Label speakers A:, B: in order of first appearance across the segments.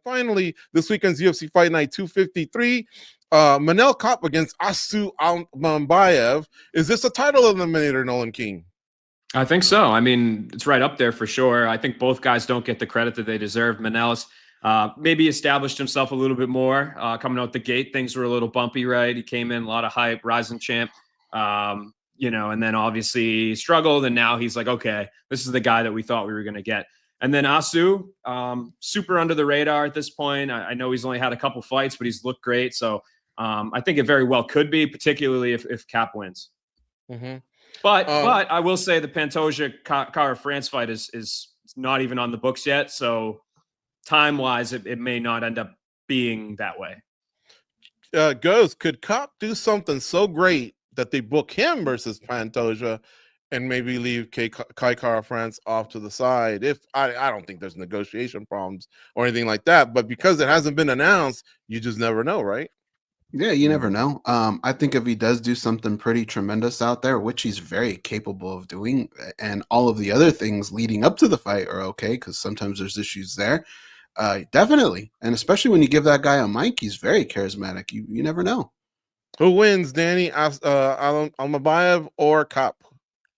A: finally, this weekend's UFC Fight Night 253, Manel Kape against Almabayev. Is this a title eliminator, Nolan King?
B: I think so. I mean, it's right up there for sure. I think both guys don't get the credit that they deserve. Manel's maybe established himself a little bit more coming out the gate. Things were a little bumpy, right? He came in, a lot of hype, rising champ, and then obviously struggled. And now he's like, okay, this is the guy that we thought we were going to get. And then Asu, super under the radar at this point. I know he's only had a couple fights, but he's looked great. So I think it very well could be, particularly if Kape wins.
A: Mm-hmm.
B: But I will say the Pantoja Kara France fight is not even on the books yet. So time wise, it may not end up being that way.
A: Could Kape do something so great that they book him versus Pantoja and maybe leave Kara France off to the side? If I don't think there's negotiation problems or anything like that, but because it hasn't been announced, you just never know, right?
C: Yeah, you never know. I think if he does do something pretty tremendous out there, which he's very capable of doing, and all of the other things leading up to the fight are okay, because sometimes there's issues there. Definitely. And especially when you give that guy a mic, he's very charismatic. You never know.
A: Who wins, Danny? Almabayev or Kape?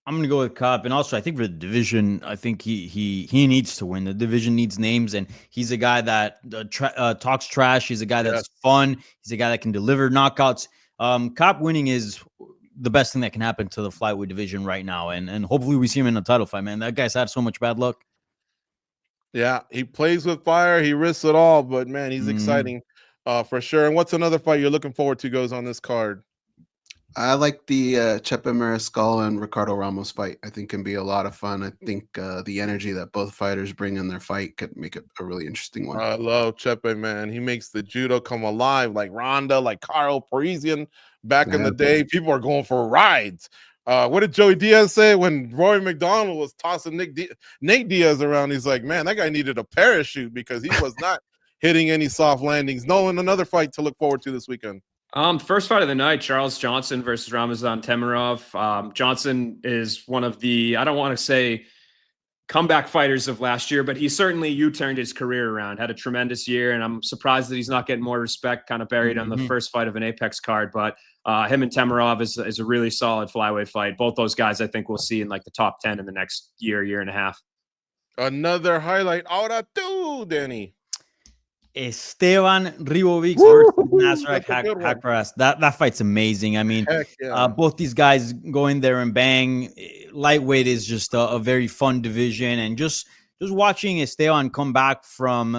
D: I'm going to go with Kape. And also, I think for the division, I think he needs to win. The division needs names, and he's a guy that talks trash. He's a guy that's fun. He's a guy that can deliver knockouts. Kape winning is the best thing that can happen to the flyweight division right now, and hopefully we see him in a title fight, man. That guy's had so much bad luck.
A: Yeah, he plays with fire. He risks it all, but, man, he's exciting for sure. And what's another fight you're looking forward to goes on this card?
C: I like the Chepe Mariscal and Ricardo Ramos fight. I think can be a lot of fun. I think the energy that both fighters bring in their fight could make it a really interesting one.
A: I love Chepe, man. He makes the judo come alive, like Ronda, like Carl Parisian back in the day. People are going for rides. What did Joey Diaz say when Rory McDonald was tossing Nate Diaz around? He's like, man, that guy needed a parachute because he was not hitting any soft landings. Nolan, another fight to look forward to this weekend.
B: First fight of the night, Charles Johnson versus Ramazan Temirov. Johnson is one of the, I don't want to say comeback fighters of last year, but he certainly U-turned his career around, had a tremendous year, and I'm surprised that he's not getting more respect, kind of buried on the first fight of an Apex card. But him and Temirov is a really solid flyweight fight. Both those guys I think we'll see in like the top 10 in the next year and a half.
A: Another highlight. Ahora tú, Danny.
D: Esteban Ribovics versus Nasrat Haqparast. That fight's amazing. I mean, both these guys go in there and bang. Lightweight is just a very fun division, and just watching Esteban come back from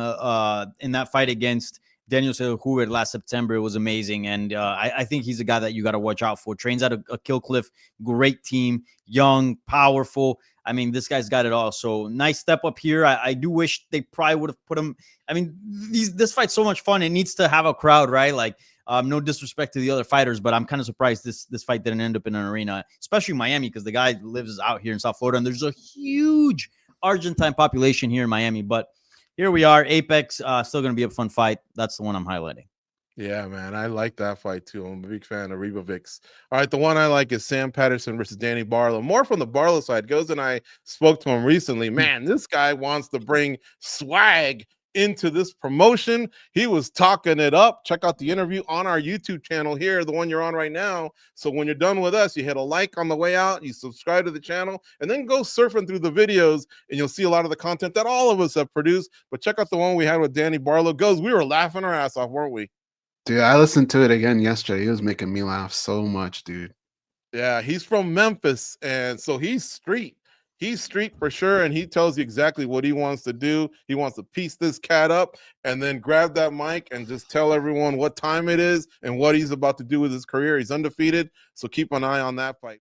D: in that fight against Daniel Huber last September, it was amazing. And I think he's a guy that you got to watch out for. Trains at a Kill Cliff, great team, young, powerful. I mean, this guy's got it all. So nice step up here. I do wish they probably would have put him. I mean, this fight's so much fun. It needs to have a crowd, right? Like, no disrespect to the other fighters, but I'm kind of surprised this fight didn't end up in an arena, especially Miami, because the guy lives out here in South Florida, and there's a huge Argentine population here in Miami. But here we are. Apex, still going to be a fun fight. That's the one I'm highlighting.
A: Yeah, man, I like that fight too. I'm a big fan of Ribovics. All right, the one I like is Sam Patterson versus Danny Barlow. More from the Barlow side. Goes and I spoke to him recently. Man, this guy wants to bring swag into this promotion. He was talking it up. Check out the interview on our YouTube channel here, the one you're on right now. So when you're done with us, you hit a like on the way out, you subscribe to the channel, and then go surfing through the videos, and you'll see a lot of the content that all of us have produced. But check out the one we had with Danny Barlow. Goes, we were laughing our ass off, weren't we?
C: Dude, I listened to it again yesterday. He was making me laugh so much, dude.
A: Yeah, he's from Memphis, and so he's street. He's street for sure, and he tells you exactly what he wants to do. He wants to piece this cat up and then grab that mic and just tell everyone what time it is and what he's about to do with his career. He's undefeated, so keep an eye on that fight.